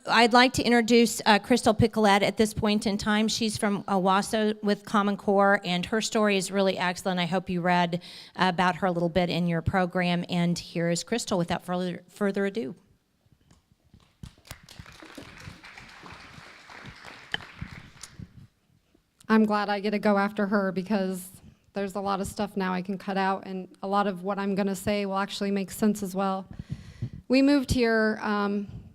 I'd like to introduce Kristal Picolet at this point in time. She's from Owasso with Common Core, and her story is really excellent. I hope you read about her a little bit in your program. And here is Kristal without further ado. I'm glad I get to go after her because there's a lot of stuff now I can cut out, and a lot of what I'm going to say will actually make sense as well. We moved here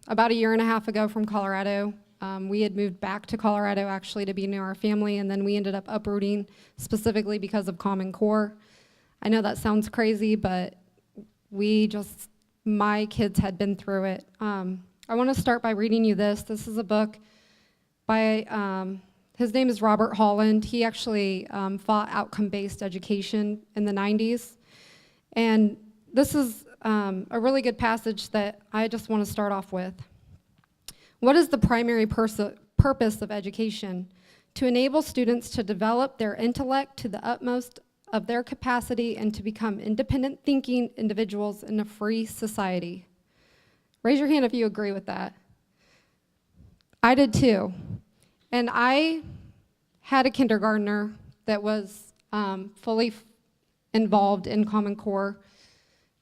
about 1.5 years ago from Colorado. We had moved back to Colorado actually to be near our family, and then we ended up uprooting specifically because of Common Core. I know that sounds crazy, but my kids had been through it. I want to start by reading you this. This is a book by his name is Robert Holland. He actually fought outcome-based education in the 90s. And this is a really good passage that I just want to start off with. What is the primary purpose of education? To enable students to develop their intellect to the utmost of their capacity and to become independent thinking individuals in a free society. Raise your hand if you agree with that. I did too. And I had a kindergartner that was fully involved in Common Core.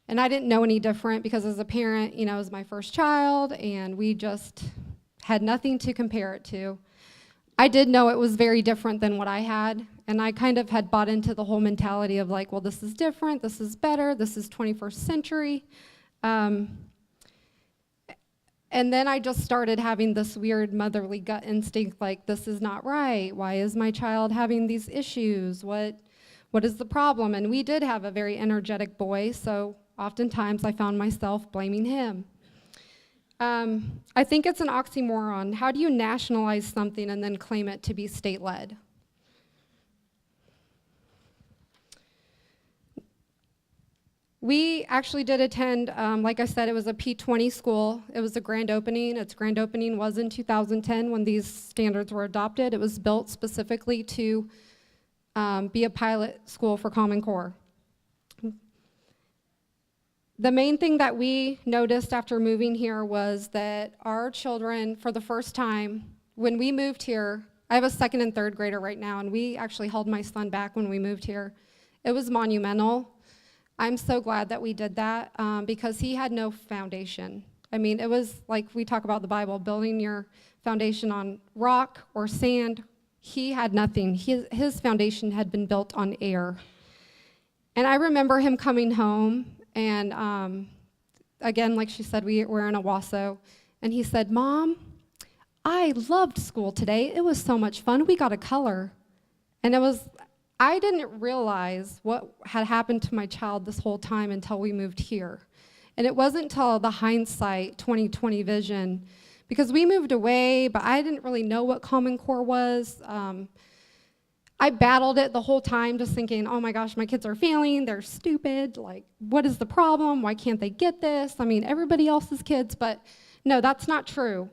And I didn't know any different because as a parent, it was my first child and we just had nothing to compare it to. I did know it was very different than what I had. And I kind of had bought into the whole mentality of like, well, this is different, this is better, this is 21st century. And then I just started having this weird motherly gut instinct, like, this is not right. Why is my child having these issues? What is the problem? And we did have a very energetic boy, so oftentimes I found myself blaming him. I think it's an oxymoron. How do you nationalize something and then claim it to be state-led? We actually did attend, like I said, it was a P20 school. It was a grand opening. Its grand opening was in 2010 when these standards were adopted. It was built specifically to be a pilot school for Common Core. The main thing that we noticed after moving here was that our children, for the first time, when we moved here, I have a 2nd and 3rd grader right now, and we actually held my son back when we moved here. It was monumental. I'm so glad that we did that because he had no foundation. I mean, it was like we talk about the Bible, building your foundation on rock or sand. He had nothing. His foundation had been built on air. And I remember him coming home, and again, like she said, we're in Owasso, and he said, "Mom, I loved school today. It was so much fun. We got a color." And I didn't realize what had happened to my child this whole time until we moved here. And it wasn't until the hindsight 2020 vision, because we moved away, but I didn't really know what Common Core was. I battled it the whole time, just thinking, oh my gosh, my kids are failing, they're stupid, like, what is the problem? Why can't they get this? I mean, everybody else's kids, but no, that's not true.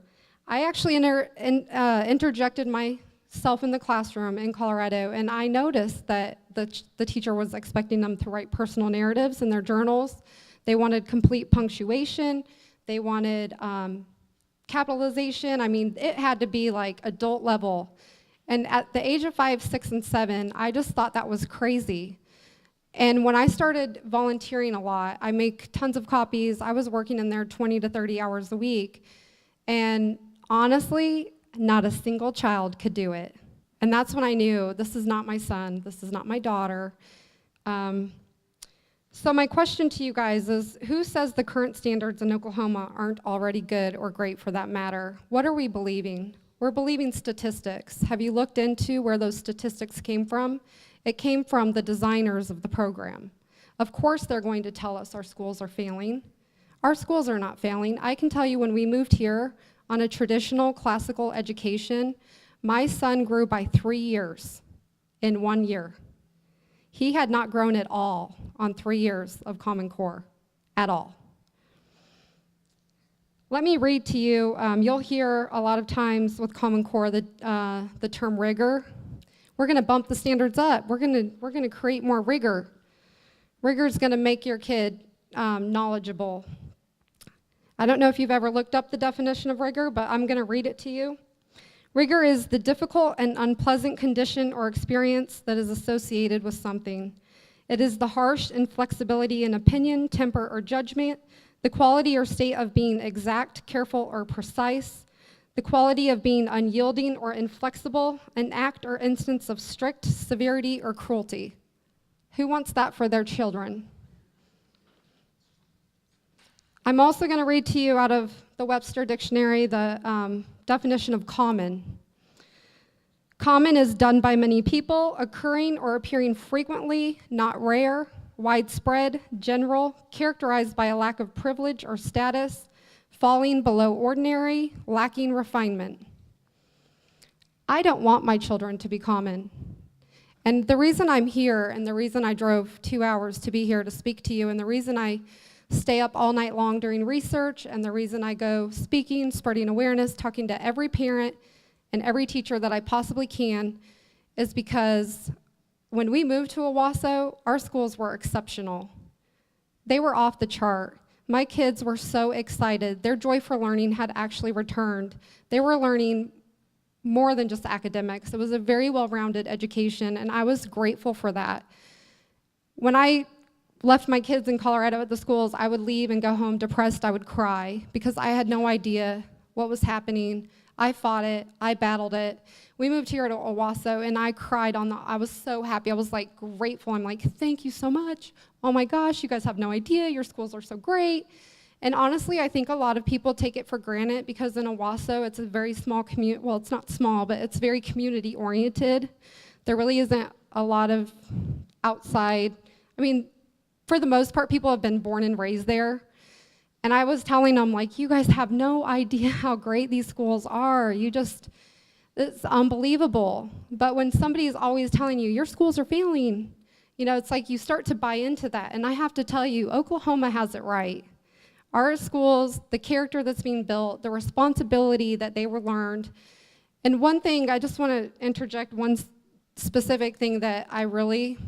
I actually interjected myself in the classroom in Colorado, and I noticed that the teacher was expecting them to write personal narratives in their journals. They wanted complete punctuation. They wanted capitalization. I mean, it had to be like adult level. And at the age of 5, 6, and 7, I just thought that was crazy. And when I started volunteering a lot, I make tons of copies. I was working in there 20 to 30 hours a week. And honestly, not a single child could do it. And that's when I knew this is not my son, this is not my daughter. So my question to you guys is, who says the current standards in Oklahoma aren't already good or great for that matter? What are we believing? We're believing statistics. Have you looked into where those statistics came from? It came from the designers of the program. Of course they're going to tell us our schools are failing. Our schools are not failing. I can tell you when we moved here on a traditional classical education, my son grew by 3 years in 1 year. He had not grown at all on 3 years of Common Core, at all. Let me read to you, you'll hear a lot of times with Common Core the term rigor. We're gonna bump the standards up. We're gonna create more rigor. Rigor is gonna make your kid knowledgeable. I don't know if you've ever looked up the definition of rigor, but I'm going to read it to you. Rigor is the difficult and unpleasant condition or experience that is associated with something. It is the harsh inflexibility in opinion, temper, or judgment, the quality or state of being exact, careful, or precise, the quality of being unyielding or inflexible, an act or instance of strict severity or cruelty. Who wants that for their children? I'm also going to read to you out of the Webster Dictionary the definition of common. Common is done by many people, occurring or appearing frequently, not rare, widespread, general, characterized by a lack of privilege or status, falling below ordinary, lacking refinement. I don't want my children to be common. And the reason I'm here, and the reason I drove 2 hours to be here to speak to you, and the reason I stay up all night long during research, and the reason I go speaking, spreading awareness, talking to every parent and every teacher that I possibly can, is because when we moved to Owasso, our schools were exceptional. They were off the chart. My kids were so excited. Their joy for learning had actually returned. They were learning more than just academics. It was a very well-rounded education, and I was grateful for that. When I left my kids in Colorado at the schools, I would leave and go home depressed. I would cry because I had no idea what was happening. I fought it. I battled it. We moved here to Owasso, and I cried I was so happy. I was like grateful. I'm like, thank you so much. Oh my gosh, you guys have no idea. Your schools are so great. And honestly, I think a lot of people take it for granted because in Owasso, it's a very small community. Well, it's not small, but it's very community oriented. There really isn't a lot of outside. I mean, for the most part, people have been born and raised there. And I was telling them, like, you guys have no idea how great these schools are. It's unbelievable. But when somebody is always telling you, your schools are failing, it's like you start to buy into that. And I have to tell you, Oklahoma has it right. Our schools, the character that's being built, the responsibility that they were learned. And one thing, I just want to interject one specific thing that I really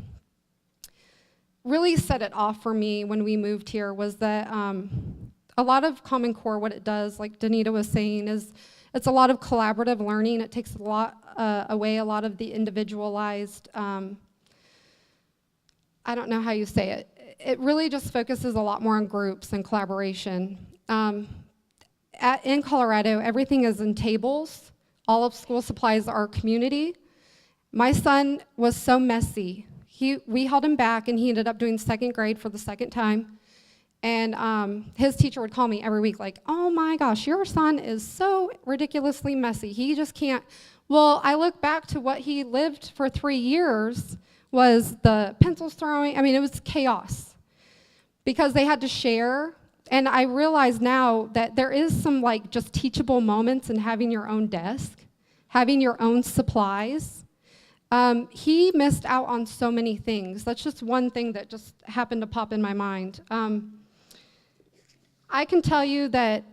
set it off for me when we moved here was that a lot of Common Core, what it does, like Danita was saying, is it's a lot of collaborative learning. It takes away a lot of the individualized, I don't know how you say it. It really just focuses a lot more on groups and collaboration. In Colorado, everything is in tables. All of school supplies are community. My son was so messy. We held him back, and he ended up doing second grade for the second time. And his teacher would call me every week like, oh my gosh, your son is so ridiculously messy. He just can't. Well, I look back to what he lived for 3 years was the pencils throwing. I mean, it was chaos because they had to share. And I realize now that there is some like just teachable moments in having your own desk, having your own supplies. He missed out on so many things. That's just one thing that just happened to pop in my mind. I can tell you that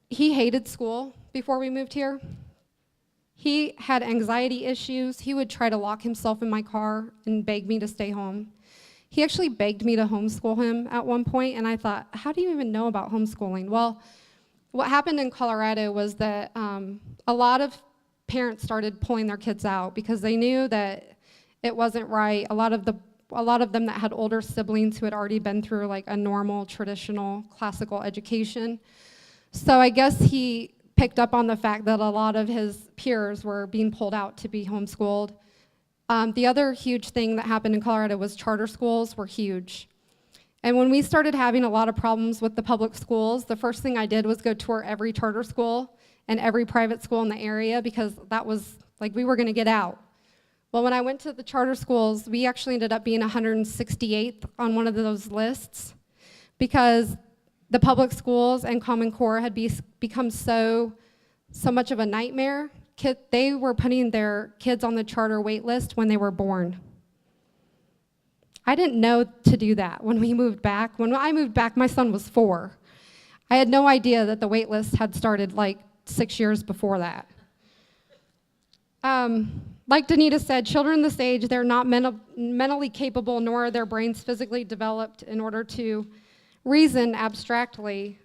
he hated school before we moved here. He had anxiety issues. He would try to lock himself in my car and beg me to stay home. He actually begged me to homeschool him at one point, and I thought, how do you even know about homeschooling? Well, what happened in Colorado was that a lot of parents started pulling their kids out because they knew that it wasn't right. A lot of them that had older siblings who had already been through like a normal, traditional, classical education. So I guess he picked up on the fact that a lot of his peers were being pulled out to be homeschooled. The other huge thing that happened in Colorado was charter schools were huge. And when we started having a lot of problems with the public schools, the first thing I did was go tour every charter school and every private school in the area because that was like we were going to get out. Well, when I went to the charter schools, we actually ended up being 168th on one of those lists because the public schools and Common Core had become so much of a nightmare. They were putting their kids on the charter wait list when they were born. I didn't know to do that when we moved back. When I moved back, my son was 4. I had no idea that the wait list had started like 6 years before that. Like Danita said, children this age, they're not mentally capable, nor are their brains physically developed in order to reason abstractly.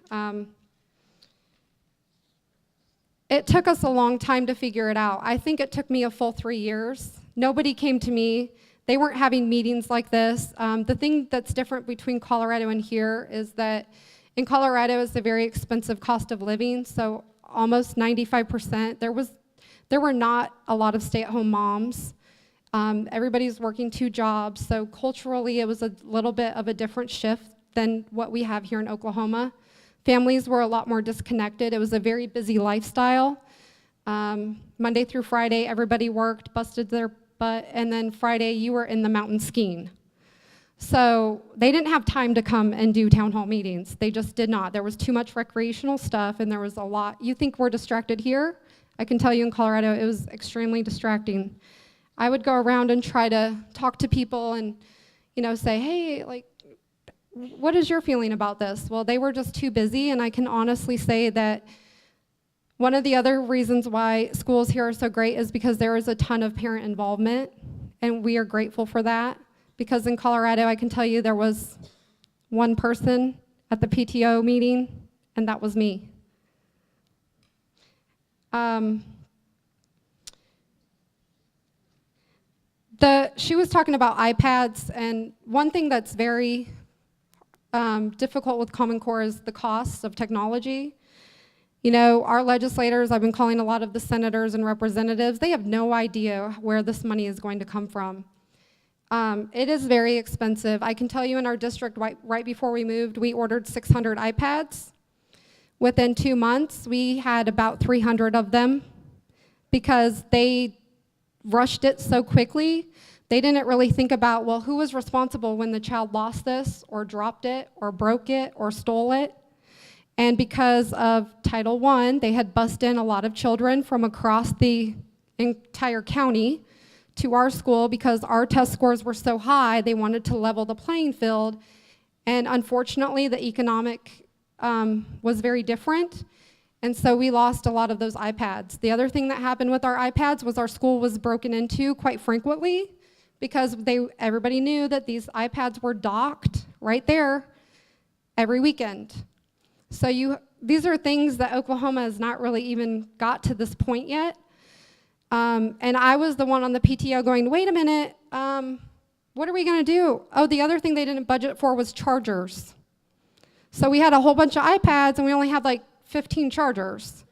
It took us a long time to figure it out. I think it took me a full 3 years. Nobody came to me. They weren't having meetings like this. The thing that's different between Colorado and here is that in Colorado it's a very expensive cost of living, so almost 95%. There were not a lot of stay-at-home moms. Everybody's working 2 jobs, so culturally it was a little bit of a different shift than what we have here in Oklahoma. Families were a lot more disconnected. It was a very busy lifestyle. Monday through Friday, everybody worked, busted their butt, and then Friday you were in the mountain skiing. So they didn't have time to come and do town hall meetings. They just did not. There was too much recreational stuff, and there was a lot. You think we're distracted here? I can tell you in Colorado, it was extremely distracting. I would go around and try to talk to people and, say, hey, like, what is your feeling about this? Well, they were just too busy, and I can honestly say that one of the other reasons why schools here are so great is because there is a ton of parent involvement, and we are grateful for that. Because in Colorado, I can tell you there was one person at the PTO meeting, and that was me. She was talking about iPads, and one thing that's very difficult with Common Core is the costs of technology. Our legislators, I've been calling a lot of the senators and representatives, they have no idea where this money is going to come from. It is very expensive. I can tell you in our district, right before we moved, we ordered 600 iPads. Within 2 months, we had about 300 of them because they rushed it so quickly. They didn't really think about, well, who was responsible when the child lost this or dropped it or broke it or stole it? And because of Title I, they had bussed in a lot of children from across the entire county to our school because our test scores were so high, they wanted to level the playing field. And unfortunately, the economic was very different. And so we lost a lot of those iPads. The other thing that happened with our iPads was our school was broken into quite frequently because everybody knew that these iPads were docked right there every weekend. So these are things that Oklahoma has not really even got to this point yet. And I was the one on the PTO going, wait a minute, what are we gonna do? Oh, the other thing they didn't budget for was chargers. So we had a whole bunch of iPads and we only had like 15 chargers.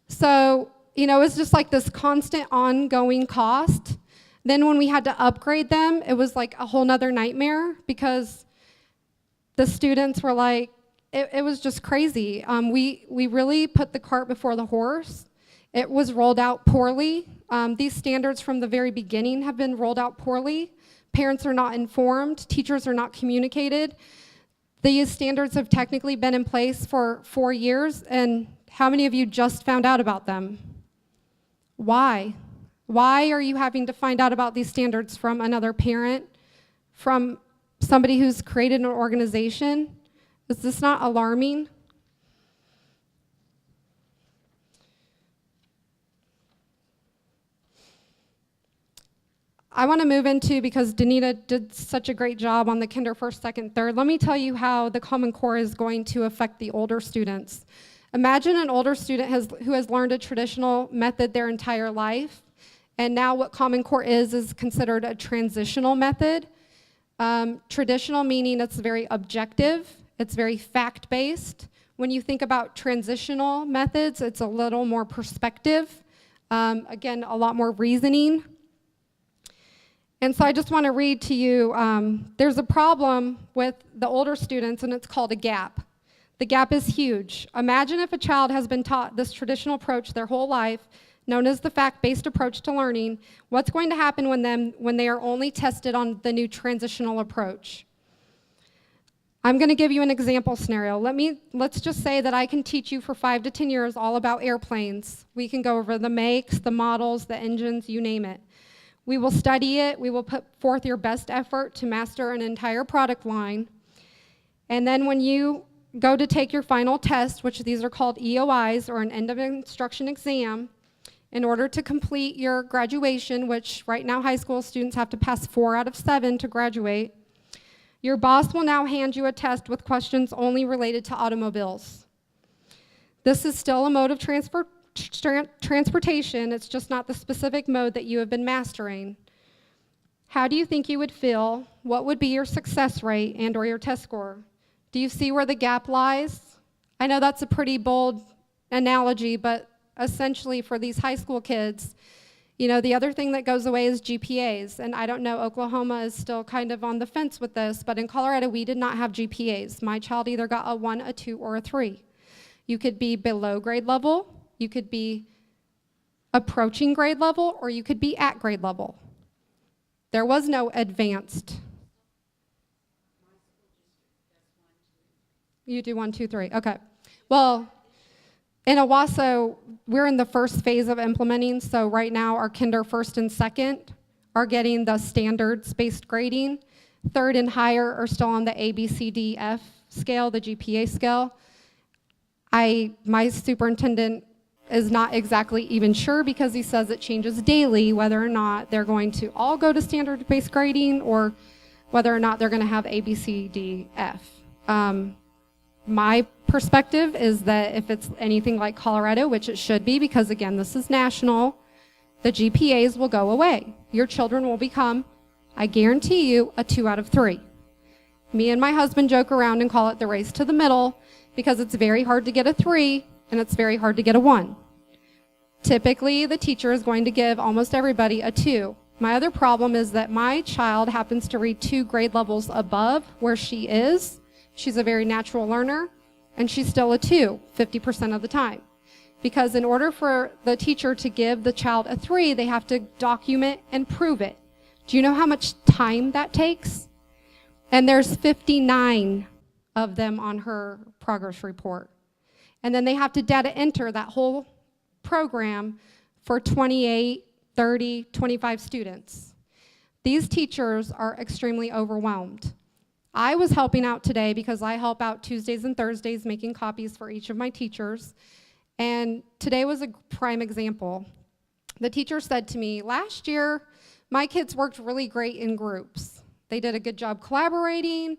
So, it's just like this constant ongoing cost. Then when we had to upgrade them, it was like a whole nother nightmare because the students were like, it was just crazy. We really put the cart before the horse. It was rolled out poorly. These standards from the very beginning have been rolled out poorly. Parents are not informed. Teachers are not communicated. These standards have technically been in place for 4 years, and how many of you just found out about them? Why? Why are you having to find out about these standards from another parent, from somebody who's created an organization? Is this not alarming? I want to move into, because Danita did such a great job on the Kinder First, Second, Third, let me tell you how the Common Core is going to affect the older students. Imagine an older student who has learned a traditional method their entire life, and now what Common Core is considered a transitional method. Traditional meaning it's very objective, it's very fact-based. When you think about transitional methods, it's a little more perspective, again, a lot more reasoning. And so I just want to read to you, there's a problem with the older students, and it's called a gap. The gap is huge. Imagine if a child has been taught this traditional approach their whole life, known as the fact-based approach to learning. What's going to happen when they are only tested on the new transitional approach? I'm going to give you an example scenario. Let's just say that I can teach you for 5 to 10 years all about airplanes. We can go over the makes, the models, the engines, you name it. We will study it. We will put forth your best effort to master an entire product line. And then when you go to take your final test, which these are called EOIs, or an end of instruction exam, in order to complete your graduation, which right now high school students have to pass 4 out of 7 to graduate, your boss will now hand you a test with questions only related to automobiles. This is still a mode of transportation, it's just not the specific mode that you have been mastering. How do you think you would feel? What would be your success rate and or your test score? Do you see where the gap lies? I know that's a pretty bold analogy, but essentially for these high school kids, the other thing that goes away is GPAs. And I don't know, Oklahoma is still kind of on the fence with this, but in Colorado, we did not have GPAs. My child either got a 1, a 2, or a 3. You could be below grade level, you could be approaching grade level, or you could be at grade level. There was no advanced. You do 1, 2, 3, okay. Well, in Owasso, we're in the first phase of implementing, so right now our kinder first and second are getting the standards-based grading. Third and higher are still on the A, B, C, D, F scale, the GPA scale. My superintendent is not exactly even sure because he says it changes daily whether or not they're going to all go to standard-based grading or whether or not they're going to have A, B, C, D, F. My perspective is that if it's anything like Colorado, which it should be because, again, this is national, the GPAs will go away. Your children will become, I guarantee you, a 2 out of 3. Me and my husband joke around and call it the race to the middle because it's very hard to get a 3 and it's very hard to get a 1. Typically, the teacher is going to give almost everybody a 2. My other problem is that my child happens to read 2 grade levels above where she is. She's a very natural learner, and she's still a 2, 50% of the time. Because in order for the teacher to give the child a 3, they have to document and prove it. Do you know how much time that takes? And there's 59 of them on her progress report. And then they have to data enter that whole program for 28, 30, 25 students. These teachers are extremely overwhelmed. I was helping out today because I help out Tuesdays and Thursdays making copies for each of my teachers. And today was a prime example. The teacher said to me, last year, my kids worked really great in groups. They did a good job collaborating.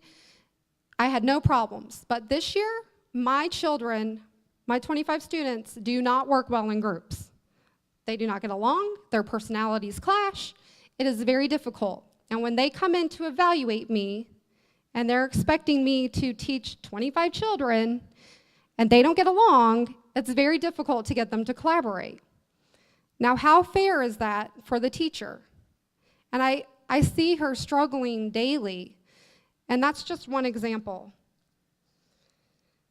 I had no problems. But this year, my children, my 25 students, do not work well in groups. They do not get along. Their personalities clash. It is very difficult. And when they come in to evaluate me, and they're expecting me to teach 25 children, and they don't get along, it's very difficult to get them to collaborate. Now, how fair is that for the teacher? And I see her struggling daily, and that's just one example.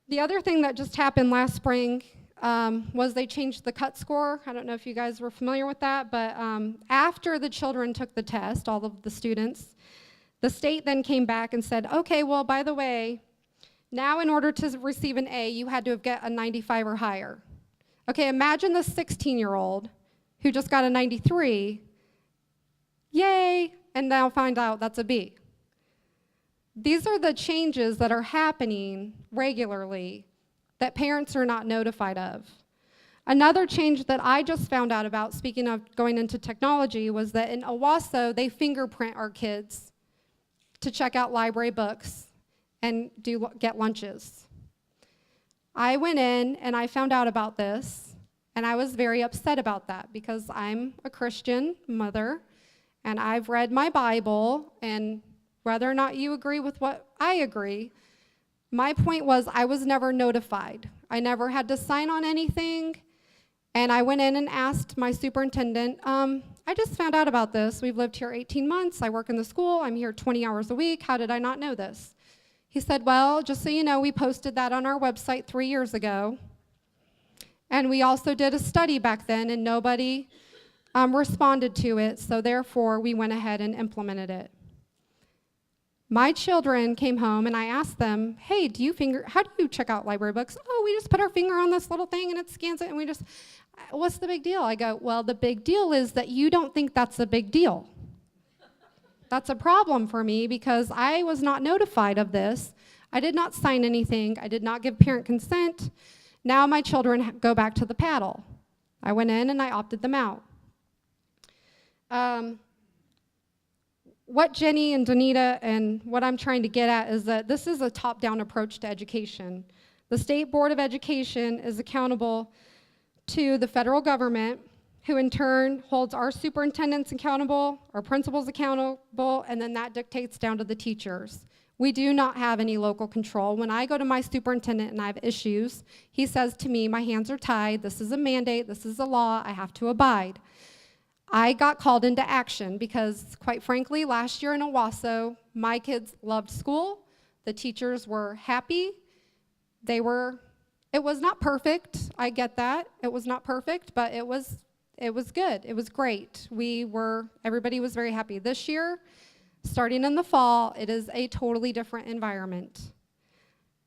The other thing that just happened last spring was they changed the cut score. I don't know if you guys were familiar with that, but after the children took the test, all of the students, the state then came back and said, okay, well, by the way, now in order to receive an A, you had to get a 95 or higher. Okay, imagine the 16-year-old who just got a 93, yay, and now find out that's a B. These are the changes that are happening regularly that parents are not notified of. Another change that I just found out about, speaking of going into technology, was that in Owasso, they fingerprint our kids to check out library books and get lunches. I went in and I found out about this, and I was very upset about that because I'm a Christian mother, and I've read my Bible, and whether or not you agree with what I agree, my point was I was never notified. I never had to sign on anything, and I went in and asked my superintendent, I just found out about this. We've lived here 18 months. I work in the school. I'm here 20 hours a week. How did I not know this? He said, well, just so you know, we posted that on our website 3 years ago. And we also did a study back then, and nobody responded to it, so therefore we went ahead and implemented it. My children came home, and I asked them, hey, how do you check out library books? Oh, we just put our finger on this little thing, and it scans it, and we just, what's the big deal? I go, well, the big deal is that you don't think that's a big deal. That's a problem for me because I was not notified of this. I did not sign anything. I did not give parent consent. Now my children go back to the paddle. I went in and I opted them out. What Jenny and Donita and what I'm trying to get at is that this is a top-down approach to education. The State Board of Education is accountable to the federal government, who in turn holds our superintendents accountable, our principals accountable, and then that dictates down to the teachers. We do not have any local control. When I go to my superintendent and I have issues, he says to me, my hands are tied, this is a mandate, this is a law, I have to abide. I got called into action because, quite frankly, last year in Owasso, my kids loved school, the teachers were happy, it was not perfect, I get that, it was not perfect, but it was good, it was great. Everybody was very happy. This year, starting in the fall, it is a totally different environment.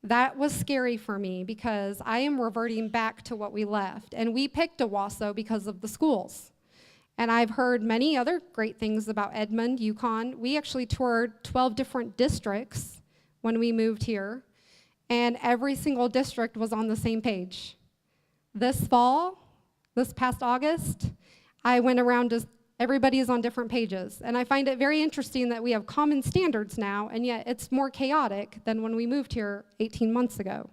That was scary for me because I am reverting back to what we left. And we picked Owasso because of the schools. And I've heard many other great things about Edmond, Yukon. We actually toured 12 different districts when we moved here, and every single district was on the same page. This past August, I went around to everybody is on different pages. And I find it very interesting that we have common standards now, and yet it's more chaotic than when we moved here 18 months ago.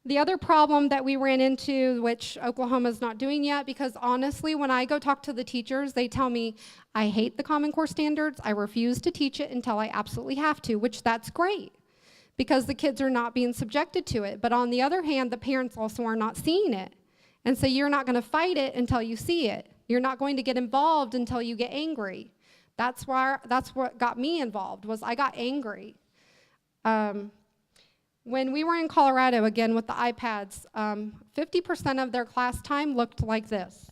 The other problem that we ran into, which Oklahoma's not doing yet, because honestly, when I go talk to the teachers, they tell me, I hate the Common Core standards, I refuse to teach it until I absolutely have to, which that's great, because the kids are not being subjected to it. But on the other hand, the parents also are not seeing it. And so you're not going to fight it until you see it. You're not going to get involved until you get angry. That's what got me involved, was I got angry. When we were in Colorado, again, with the iPads, 50% of their class time looked like this.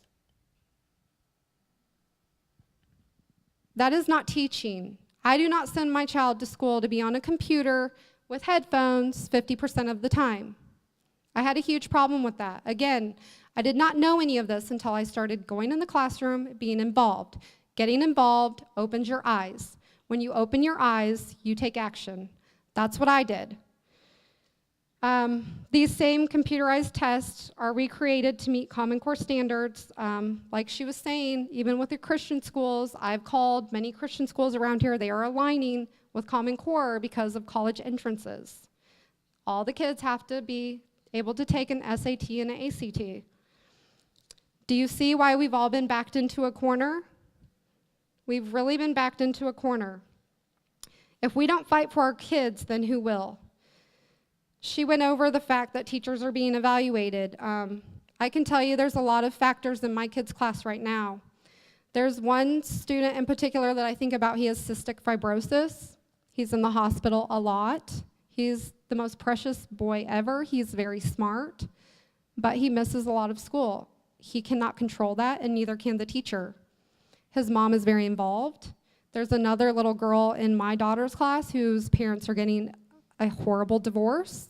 That is not teaching. I do not send my child to school to be on a computer with headphones 50% of the time. I had a huge problem with that. Again, I did not know any of this until I started going in the classroom, being involved. Getting involved opens your eyes. When you open your eyes, you take action. That's what I did. These same computerized tests are recreated to meet Common Core standards. Like she was saying, even with the Christian schools, I've called many Christian schools around here, they are aligning with Common Core because of college entrances. All the kids have to be able to take an SAT and an ACT. Do you see why we've all been backed into a corner? We've really been backed into a corner. If we don't fight for our kids, then who will? She went over the fact that teachers are being evaluated. I can tell you there's a lot of factors in my kids' class right now. There's one student in particular that I think about. He has cystic fibrosis. He's in the hospital a lot. He's the most precious boy ever. He's very smart, but he misses a lot of school. He cannot control that, and neither can the teacher. His mom is very involved. There's another little girl in my daughter's class whose parents are getting a horrible divorce.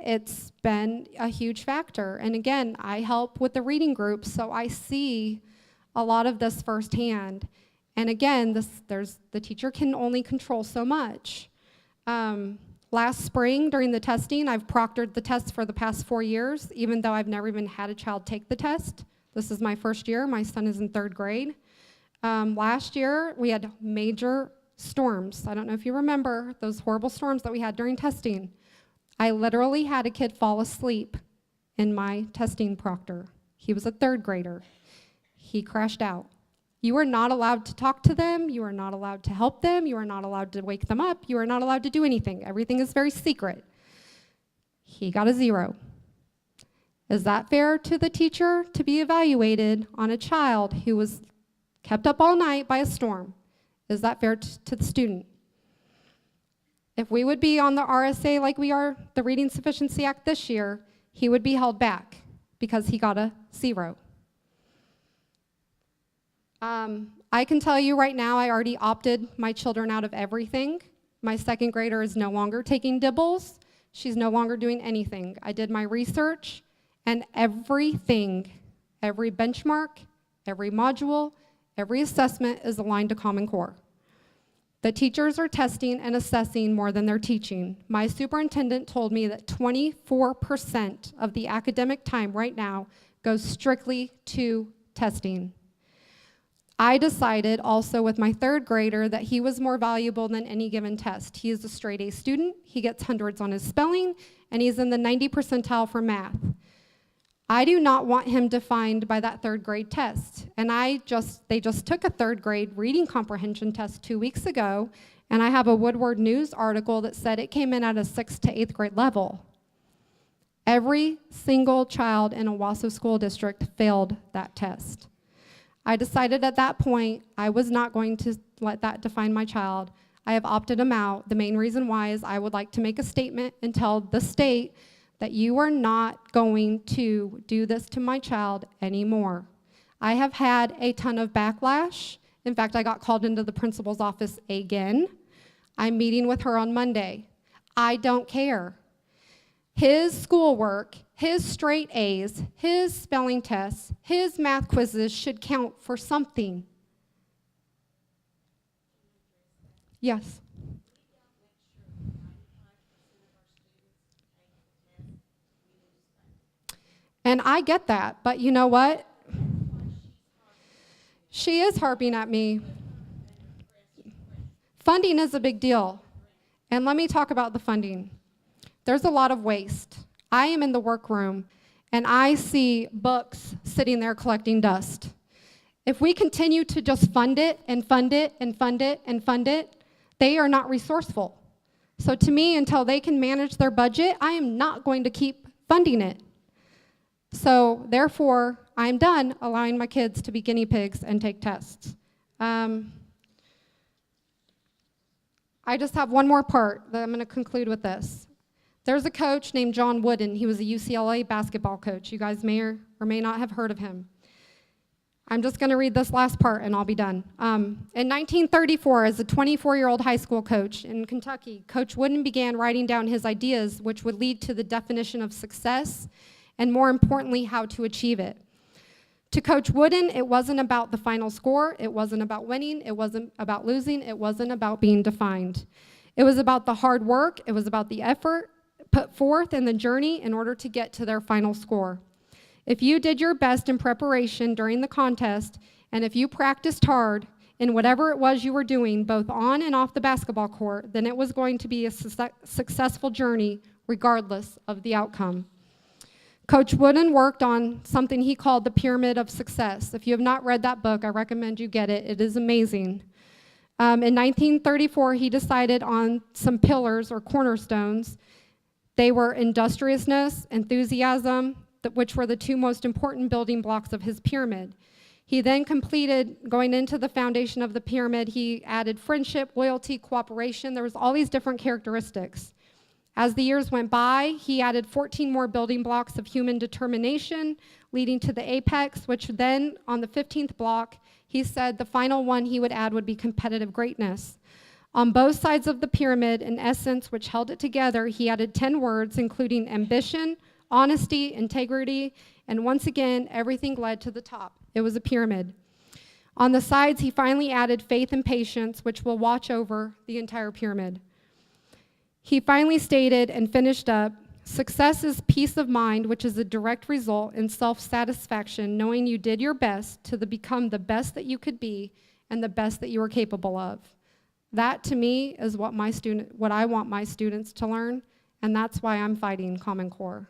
It's been a huge factor. And again, I help with the reading group, so I see a lot of this firsthand. And again, the teacher can only control so much. Last spring, during the testing, I've proctored the tests for the past 4 years, even though I've never even had a child take the test. This is my first year. My son is in 3rd grade. Last year, we had major storms. I don't know if you remember those horrible storms that we had during testing. I literally had a kid fall asleep in my testing proctor. He was a 3rd grader. He crashed out. You are not allowed to talk to them. You are not allowed to help them. You are not allowed to wake them up. You are not allowed to do anything. Everything is very secret. He got a 0. Is that fair to the teacher to be evaluated on a child who was kept up all night by a storm? Is that fair to the student? If we would be on the RSA like we are, the Reading Sufficiency Act this year, he would be held back because he got a 0. I can tell you right now, I already opted my children out of everything. My 2nd grader is no longer taking dibbles. She's no longer doing anything. I did my research, and everything, every benchmark, every module, every assessment is aligned to Common Core. The teachers are testing and assessing more than they're teaching. My superintendent told me that 24% of the academic time right now goes strictly to testing. I decided also with my third grader that he was more valuable than any given test. He is a straight A student, he gets hundreds on his spelling, and he's in the 90 percentile for math. I do not want him defined by that third grade test. And they just took a third grade reading comprehension test 2 weeks ago, and I have a Woodward News article that said it came in at a 6th to 8th grade level. Every single child in Owasso School District failed that test. I decided at that point I was not going to let that define my child. I have opted him out. The main reason why is I would like to make a statement and tell the state that you are not going to do this to my child anymore. I have had a ton of backlash. In fact, I got called into the principal's office again. I'm meeting with her on Monday. I don't care. His schoolwork, his straight A's, his spelling tests, his math quizzes should count for something. Yes. And I get that, but you know what? She is harping at me. Funding is a big deal. And let me talk about the funding. There's a lot of waste. I am in the workroom, and I see books sitting there collecting dust. If we continue to just fund it and fund it and fund it and fund it, they are not resourceful. So to me, until they can manage their budget, I am not going to keep funding it. So therefore, I'm done allowing my kids to be guinea pigs and take tests. I just have one more part that I'm going to conclude with this. There's a coach named John Wooden. He was a UCLA basketball coach. You guys may or may not have heard of him. I'm just going to read this last part and I'll be done. In 1934, as a 24-year-old high school coach in Kentucky, Coach Wooden began writing down his ideas, which would lead to the definition of success and, more importantly, how to achieve it. To Coach Wooden, it wasn't about the final score. It wasn't about winning. It wasn't about losing. It wasn't about being defined. It was about the hard work. It was about the effort put forth in the journey in order to get to their final score. If you did your best in preparation during the contest, and if you practiced hard in whatever it was you were doing, both on and off the basketball court, then it was going to be a successful journey regardless of the outcome. Coach Wooden worked on something he called the Pyramid of Success. If you have not read that book, I recommend you get it. It is amazing. In 1934, he decided on some pillars or cornerstones. They were industriousness, enthusiasm, which were the two most important building blocks of his pyramid. He then completed, going into the foundation of the pyramid, he added friendship, loyalty, cooperation. There was all these different characteristics. As the years went by, he added 14 more building blocks of human determination, leading to the apex, which then, on the 15th block, he said the final one he would add would be competitive greatness. On both sides of the pyramid, in essence, which held it together, he added 10 words, including ambition, honesty, integrity, and once again, everything led to the top. It was a pyramid. On the sides, he finally added faith and patience, which will watch over the entire pyramid. He finally stated and finished up, success is peace of mind, which is a direct result in self-satisfaction, knowing you did your best to become the best that you could be and the best that you were capable of. That, to me, is what I want my students to learn, and that's why I'm fighting Common Core.